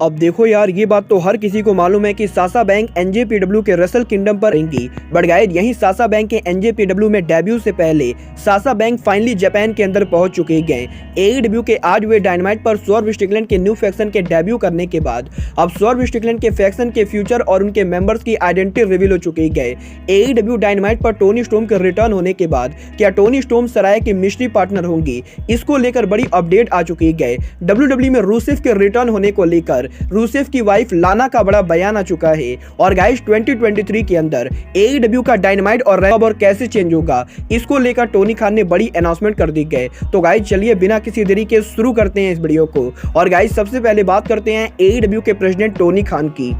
अब देखो यार, ये बात तो हर किसी को मालूम है कि सासा बैंक एनजेपीडब्ल्यू के रसल किंगडम पर रहेंगी। बट गाइस, यही सासा बैंक के एनजेपीडब्ल्यू में डेब्यू से पहले सासा बैंक फाइनली जापान के अंदर पहुंच चुके हैं। एईडब्ल्यू के आज हुए डायनामाइट पर सौरभ स्ट्रिकलैंड के न्यू फैक्शन के डेब्यू करने के बाद अब सौरभ स्ट्रिकलैंड के फैक्शन के फ्यूचर और उनके मेंबर्स की आइडेंटिटी रिवील हो चुकी है। एईडब्ल्यू डायनामाइट पर टोनी स्टॉर्म के रिटर्न होने के बाद क्या टोनी स्टॉर्म सराय की मिस्ट्री पार्टनर होंगी, इसको लेकर बड़ी अपडेट आ चुकी है। डब्ल्यूडब्ल्यूई में रूसेफ के रिटर्न होने को लेकर रूसेफ की वाइफ लाना का बड़ा बयान आ चुका है। और गाइस, 2023 के अंदर एईडब्ल्यू का डायनामाइट और रैप और कैसे चेंज होगा, इसको लेकर टोनी खान ने बड़ी अनाउंसमेंट कर दी है। तो गाइस, चलिए बिना किसी देरी के शुरू करते हैं इस वीडियो को। और गाइस, सबसे पहले बात करते हैं एईडब्ल्यू के प्रेसिडेंट टोनी खान की।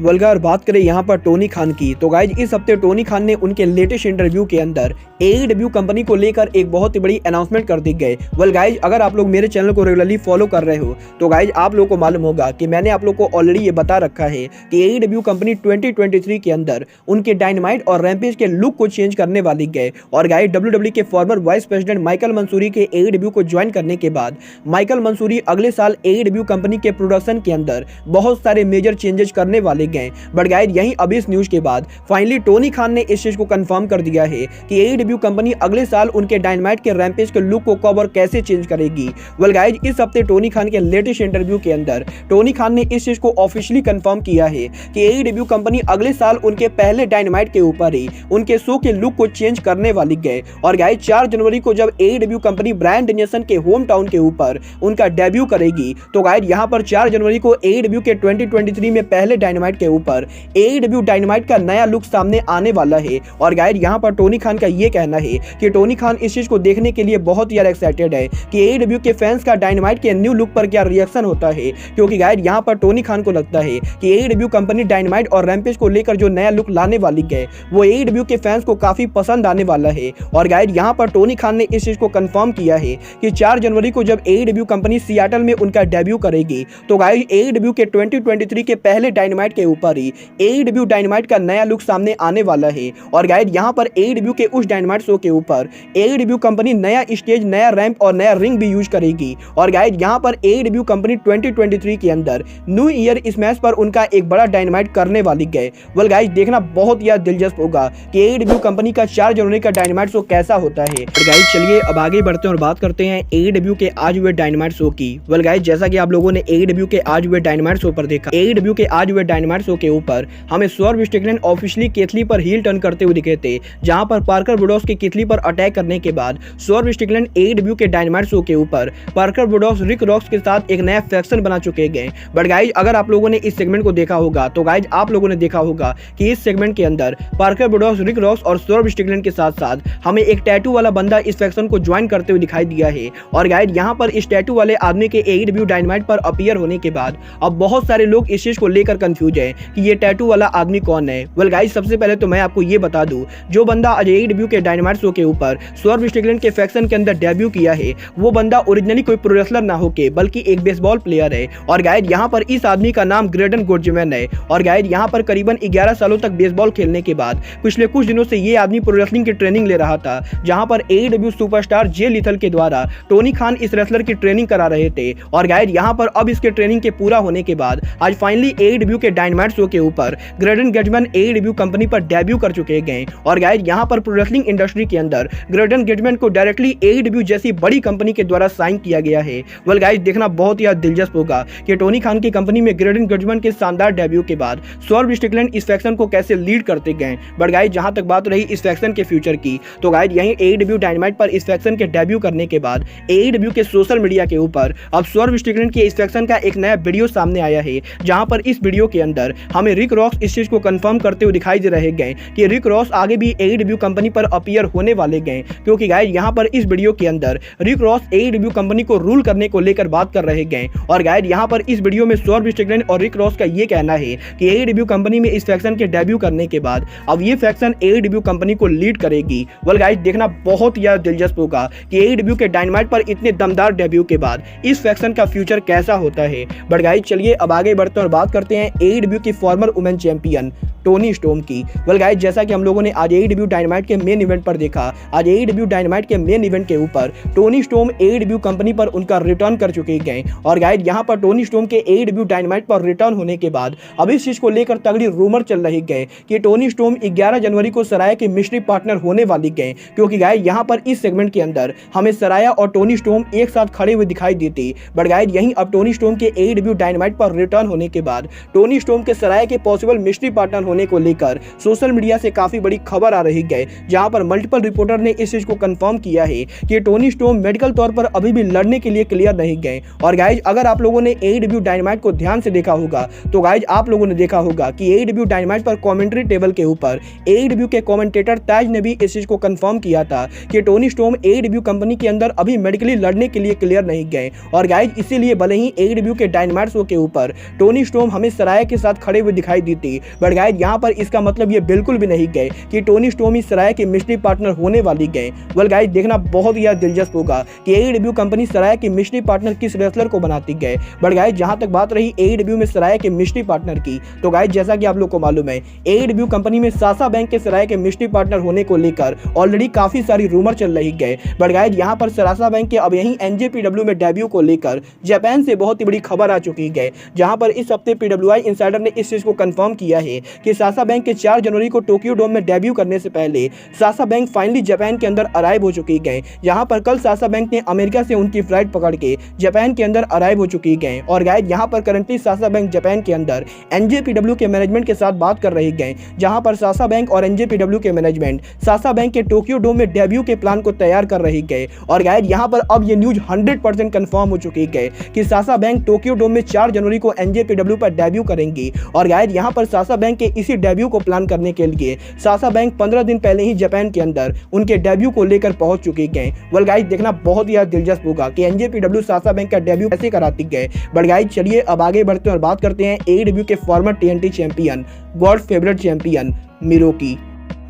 अगर बात करें यहाँ पर टोनी खान की, तो गाइज इस हफ्ते टोनी खान ने उनके लेटेस्ट इंटरव्यू के अंदर एईडब्ल्यू कंपनी को लेकर एक बहुत ही बड़ी अनाउंसमेंट कर दी गई। गाइज, अगर आप लोग मेरे चैनल को रेगुलरली फॉलो कर रहे हो तो गाइज आप लोगों को मालूम होगा कि मैंने आप लोग को ऑलरेडी ये बता रखा है कि एईडब्ल्यू कंपनी 2023 के अंदर उनके डायनामाइट और रैम्पेज के लुक को चेंज करने वाली है। और गाइज, डब्ल्यूडब्ल्यूई के former vice president Michael Mansury के एईडब्ल्यू को ज्वाइन करने के बाद माइकल मंसूरी अगले साल एईडब्ल्यू कंपनी के प्रोडक्शन के अंदर बहुत सारे मेजर चेंजेस करने वाले हैं। बट गाइज, यहीं अब इस न्यूज के बाद फाइनली टोनी खान ने इस चीज को कंफर्म कर दिया है कि एईडब्ल्यू कंपनी अगले साल उनके डायनामाइट के रैम्पेज के लुक को कब और कैसे चेंज करेगी। गाइज, इस हफ्ते टोनी खान के लेटेस्ट इंटरव्यू के अंदर टोनी खान ने इस चीज को ऑफिशियली कंफर्म किया है कि एईडब्ल्यू कंपनी अगले साल उनके पहले डायनामाइट के ऊपर ही उनके शो के लुक को चेंज करने वाली है। और गाइज, 4 जनवरी को जब एईडब्ल्यू कंपनी ब्रायन डेनियल्सन के होम टाउन के ऊपर उनका डेब्यू करेगी, तो गाइज यहाँ पर 4 जनवरी को एईडब्ल्यू के 2023 में पहले डायनामाइट के ऊपर एईडब्ल्यू डायनामाइट का नया लुक सामने आने वाला है। और गाइस, यहाँ पर टोनी खान का ये कहना है कि टोनी खान इस चीज को देखने के लिए बहुत ही एक्साइटेड है कि एईडब्ल्यू के फैंस का डायनामाइट के न्यू लुक पर क्या रिएक्शन होता है। क्योंकि गाइस, यहाँ पर टोनी खान को लगता है कि एईडब्ल्यू कंपनी डायनामाइट और रैम्पेज को लेकर जो नया लुक लाने वाली है वो एईडब्ल्यू के फैंस को काफी पसंद आने वाला है। और गाइस, यहाँ पर टोनी खान ने इस चीज को कंफर्म किया है कि 4 जनवरी को जब एईडब्ल्यू कंपनी सियाटल में उनका डेब्यू करेगी, तो गाइस एईडब्ल्यू के 2023 के पहले डायनामाइट के ऊपर ही एईडब्ल्यू डायनामाइट का नया लुक सामने आने वाला है। और गाइस, यहाँ पर एईडब्ल्यू के उस डायनामाइट शो के ऊपर एईडब्ल्यू कंपनी नया स्टेज, नया रैंप और नया रिंग भी यूज करेगी। और गाइस, यहाँ पर एईडब्ल्यू कंपनी 2023 के अंदर न्यू ईयर स्मैश पर उनका एक बड़ा डायनामाइट करने वाली है। गाइस, देखना बहुत ही दिलचस्प होगा कि एईडब्ल्यू कंपनी का 4 जनवरी का डायनामाइट शो कैसा होता है। गाइस, चलिए अब आगे बढ़ते हैं और बात करते हैं एईडब्ल्यू के आज हुए डायनामाइट शो की। गाइस, जैसा कि आप लोगों ने एईडब्ल्यू के आज हुए डायनामाइट शो पर देखा, एईडब्ल्यू के आज हुए डायनामाइट शो के ऊपर हमें सौरभ स्ट्रिकलैंड ऑफिशियली केथली पर हील टर्न करते हुए दिखे थे, जहां पर पार्कर वुडॉक्स के केथली पर अटैक करने के बाद सौरभ स्ट्रिकलैंड एईडब्ल्यू के डायनामाइट शो के ऊपर पार्कर वुडॉक्स, रिक रॉक्स के साथ एक नया फैक्शन बना चुके हैं। बट गाइज, अगर आप लोगों ने इस सेगमेंट को देखा होगा तो गाइज आप लोगों ने देखा होगा कि इस सेगमेंट के अंदर पार्कर वुडॉक्स, रिक रॉक्स और सौरभ स्ट्रिकलैंड के साथ साथ हमें एक टैटू वाला बंदा इस फैक्शन को ज्वाइन करते हुए दिखाई दिया है। और गाइज, यहाँ पर इस टैटू वाले आदमी के एईडब्ल्यू डायनामाइट पर अपीयर होने के बाद अब बहुत सारे लोग इस चीज को लेकर कंफ्यूज है कि ये टैटू वाला आदमी कौन है। गाइज, सबसे पहले तो मैं आपको ये बता दूं, जो बंदा आज एईडब्ल्यू के डायनामाइट शो के ऊपर सौरभ स्ट्रिकलैंड के फैक्शन के अंदर डेब्यू किया है, वो बंदा ओरिजिनली कोई प्रो रेसलर ना होके बल्कि एक बेसबॉल प्लेयर है। और गाइज, यहाँ पर इस आदमी का नाम ग्रेडन गोर्जमैन है। और गाइज, यहाँ पर करीबन 11 सालों तक बेसबॉल खेलने के बाद पिछले कुछ दिनों से ये आदमी प्रो रेसलिंग की ट्रेनिंग ले रहा था, जहां पर एईडब्ल्यू सुपरस्टार जे लिथल के द्वारा टोनी खान इस रेसलर की ट्रेनिंग करा रहे थे। और गाइज, यहाँ पर अब इसके ट्रेनिंग के पूरा होने के बाद आज फाइनली एईडब्ल्यू के डायनामाइट शो के ऊपर ग्रेडन गोर्जमैन एईडब्ल्यू कंपनी पर डेब्यू कर चुके हैं। और गाइज, यहाँ पर प्रो रेसलिंग इंडस्ट्री के अंदर ग्रेडन गोर्जमैन को डायरेक्टली एईडब्ल्यू जैसी बड़ी कंपनी के द्वारा साइन किया गया है। गाइज, देखना बहुत ही दिलचस्प होगा कि टोनी खान की कंपनी में ग्रेडन गोर्जमैन के शानदार डेब्यू के बाद सौरभ स्ट्रिकलैंड इस फैक्शन को कैसे लीड करते गए। बट गाइज, जहां तक बात रही इस फैक्शन के फ्यूचर की, तो गाइज यहीं एईडब्ल्यू डायनामाइट पर इस फैक्शन के डेब्यू करने के बाद एईडब्ल्यू के सोशल मीडिया के ऊपर अब सौरभ स्ट्रिकलैंड के इस फैक्शन का एक नया वीडियो सामने आया है, जहां पर इस वीडियो के अंदर हमें रिक रॉक्स इस चीज को कंफर्म करते हुए दिखाई दे रहे हैं कि रिक रॉस आगे भी एईडब्ल्यू कंपनी पर अपीयर होने वाले हैं। क्योंकि गाइज, यहाँ पर इस वीडियो के अंदर रिक रॉस एईडब्ल्यू कंपनी को रूल करने को लेकर बात कर रहे हैं। और गाइज, यहाँ पर इस वीडियो में सौरभ स्ट्रिकलैंड और रिक रॉस का ये कहना है कि एईडब्ल्यू कंपनी में इस फैक्शन के डेब्यू करने के बाद अब ये फैक्शन एईडब्ल्यू कंपनी को लीड करेगी। गाइज, देखना बहुत ही दिलचस्प होगा कि एईडब्ल्यू के डायनामाइट पर इतने दमदार डेब्यू के बाद इस फैक्शन का फ्यूचर कैसा होता है। बट गाइज, चलिए अब आगे बढ़ते हैं और बात करते हैं एईडब्ल्यू AEW की farmer women champion Tony storm की। वेल गाइस, जैसा कि हम लोगों ने आज AEW डायनामाइट के मेन इवेंट पर देखा, आज AEW डायनामाइट के मेन इवेंट के ऊपर टोनी स्टॉर्म AEW कंपनी पर उनका रिटर्न कर चुके गए। और गाइस, यहां पर टोनी स्टॉर्म के AEW डायनामाइट पर रिटर्न होने के बाद अब इस चीज को लेकर तगड़ी रूमर चल रही गए कि टोनी स्टॉर्म 11 जनवरी को सराया के मिस्ट्री पार्टनर होने वाली गए, क्योंकि गाइस यहां पर इस सेगमेंट के अंदर हमें सराया और टोनी स्टॉर्म एक साथ खड़े हुए दिखाई देती। बट गाइस, यहीं अब टोनी स्टॉर्म के AEW डायनामाइट पर रिटर्न होने के बाद टोनी स्टॉर्म के सराया के पॉसिबल मिस्ट्री पार्टनर होने को लेकर सोशल मीडिया से काफी बड़ी खबर आ रही है, जहां पर मल्टीपल रिपोर्टर ने इस चीज को कंफर्म किया है कि टोनी स्टॉर्म मेडिकल तौर पर अभी भी लड़ने के लिए क्लियर नहीं गए। और गाइस, अगर आप लोगों ने AEW डायनामाइट को ध्यान से देखा होगा तो गाइस आप लोगों ने देखा होगा कि AEW डायनामाइट पर कमेंट्री टेबल के ऊपर AEW के कमेंटेटर ताज ने भी इस चीज को कंफर्म किया था कि टोनी स्टॉर्म AEW कंपनी के अंदर अभी मेडिकली लड़ने के लिए क्लियर नहीं गए। और गाइस, इसीलिए भले ही AEW के डायनामाइट शो के ऊपर टोनी स्टॉर्म हमें सराया के साथ खड़े हुए दिखाई देती, बट गाइस यहां पर इसका मतलब ये बिल्कुल भी नहीं गए कि टोनी स्टॉर्म ही सराया के मिस्ट्री पार्टनर होने वाली गए। वेल गाइस, देखना बहुत ही दिलचस्प होगा कि AEW कंपनी सराया के मिस्ट्री पार्टनर किस रेसलर को बनाती गए। बट गाइस, जहां तक बात रही AEW में सराया के मिस्ट्री पार्टनर की, तो गाइस जैसा कि आप लोग को मालूम है, AEW कंपनी में सासा बैंक के सराया के मिस्ट्री पार्टनर होने को लेकर ऑलरेडी काफी सारी रूमर चल रही गए। बट गाइस, यहां पर सासा बैंक के अब यहीं NJPW में डेब्यू को लेकर जापान से बहुत ही बड़ी खबर आ चुकी है, जहां पर इस हफ्ते PWI इंसाइडर ने इस चीज को कंफर्म किया है कि सासा बैंक के 4 जनवरी को टोक्यो डोम में डेब्यू करने से पहले सासा बैंक फाइनली जापान के अंदर अराइव हो चुकी है। जहां पर कल सासा बैंक ने अमेरिका से उनकी फ्लाइट पकड़ के जापान के अंदर अराइव हो चुकी है। और गाइस, यहां पर करंटली सासा बैंक जापान के अंदर NJPW के मैनेजमेंट के साथ बात कर रही है, जहां पर सासा बैंक और NJPW के मैनेजमेंट सासा बैंक के टोक्यो डोम में डेब्यू के प्लान को तैयार कर रही है। और गाइस, यहां पर अब ये न्यूज 100% कंफर्म हो चुकी है कि सासा बैंक टोक्यो डोम में 4 जनवरी को NJPW पर डेब्यू करेंगी। और गाइस, यहां पर सासा बैंक के इसी डेब्यू को प्लान करने के लिए सासा बैंक 15 दिन पहले ही जापान के अंदर उनके डेब्यू को लेकर पहुंच चुकी है। वेल गाइस, देखना बहुत ही दिलचस्प होगा कि NJPW सासा बैंक का डेब्यू कैसे कराती है। बट गाइस, चलिए अब आगे बढ़ते हैं और बात करते हैं AEW के farmer TNT champion, God favourite champion Miro की।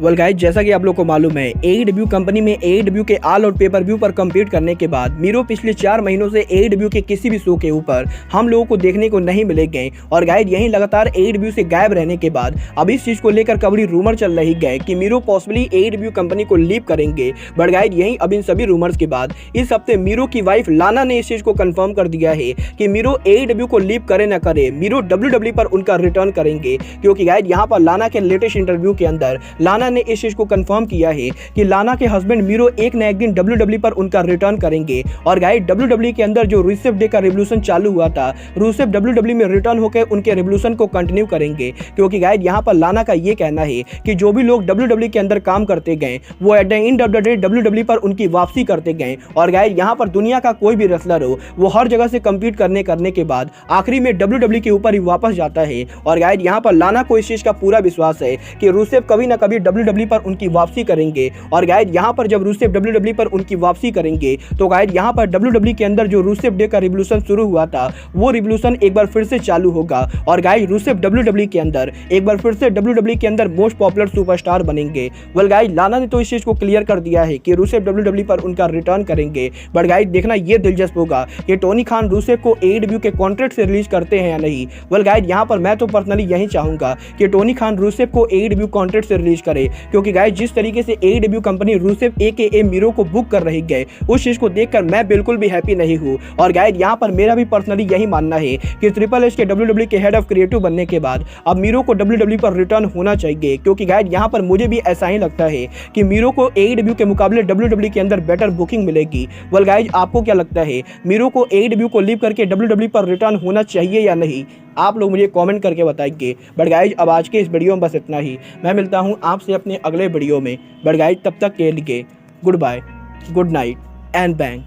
वेल गाइस, जैसा कि आप लोग को मालूम है, AEW कंपनी में AEW के ऑल आउट पेपर व्यू पर कम्पीट करने के बाद मीरो पिछले 4 महीनों से AEW के किसी भी शो के ऊपर हम लोगों को देखने को नहीं मिलेंगे। और गाइस, यहीं लगातार AEW से गायब रहने के बाद अब इस चीज को लेकर कबड़ी रूमर चल रही है कि मीरो पॉसिबली AEW कंपनी को लीव करेंगे। बट गाइस, यहीं अब इन सभी रूमर्स के बाद इस हफ्ते मीरो की वाइफ लाना ने इस चीज को कंफर्म कर दिया है कि मीरो AEW को लीव करे न करे, मीरो WWE पर उनका रिटर्न करेंगे। क्योंकि गाइस, यहाँ पर लाना के लेटेस्ट इंटरव्यू के अंदर लाना ने इस चीज को कंफर्म किया है कि लाना के हस्बैंड मीरो एक न एक दिन WWE पर उनका रिटर्न करेंगे। और गाइस, WWE के अंदर जो रुसेफ डे का रिवोल्यूशन चालू हुआ था, रुसेफ WWE में रिटर्न होकर उनके रिवोल्यूशन को कंटिन्यू करेंगे। क्योंकि गाइस, यहां पर लाना का ये कहना है कि जो भी लोग WWE के अंदर काम करते गए वो at the end of the day WWE पर उनकी वापसी करते गए। और गाइस, यहां पर दुनिया का कोई भी रेसलर हो, वो हर जगह से कंपीट करने के बाद आखिरी में WWE के ऊपर ही वापस जाता है। और गाइस, यहां पर लाना को इस चीज का पूरा विश्वास है कि रुसेफ कभी ना कभी WWE पर उनकी वापसी करेंगे। और गाइस, यहां पर जब रुसेफ WWE पर उनकी वापसी करेंगे तो गाइस, यहां पर WWE के अंदर जो रुसेफ डे का रिवोल्यूशन शुरू हुआ था, वो रिवोल्यूशन एक बार फिर से चालू होगा। और गाइस, रुसेफ WWE के अंदर एक बार फिर से WWE के अंदर मोस्ट पॉपुलर सुपरस्टार बनेंगे। वेल गाइस, लाना ने तो इस चीज को क्लियर कर दिया है कि रुसेफ WWE पर उनका रिटर्न करेंगे। बट गाइस, देखना ये दिलचस्प होगा कि टोनी खान रुसेफ को AEW के कॉन्ट्रैक्ट से रिलीज करते हैं या नहीं। वेल गाइस, यहां पर मैं तो पर्सनली यही चाहूंगा कि टोनी खान रुसेफ को AEW कॉन्ट्रैक्ट से रिलीज करे। क्योंकि गाइस, जिस तरीके से AEW कंपनी रुसेफ AKA मीरो को बुक कर रही है, उस चीज को देखकर मैं बिल्कुल भी हैप्पी नहीं हूं। और गाइस, यहां पर मेरा भी पर्सनली यही मानना है कि ट्रिपल एच के WWE के हेड ऑफ क्रिएटिव बनने के बाद अब मीरो को WWE पर रिटर्न होना चाहिए। क्योंकि गाइस, यहां पर मुझे भी ऐसा ही लगता है कि मीरो को AEW के मुकाबले WWE के अंदर बेटर बुकिंग मिलेगी। वेल गाइस, आपको क्या लगता है, मीरो को AEW को लीव करके WWE पर रिटर्न होना चाहिए या नहीं? आप लोग मुझे कमेंट करके बताइए। बट गाइस, अब आज के इस वीडियो में बस इतना ही। मैं मिलता हूं आपसे अपने अगले वीडियो में। बट गाइस, तब तक के लिए good bye, good night and bang.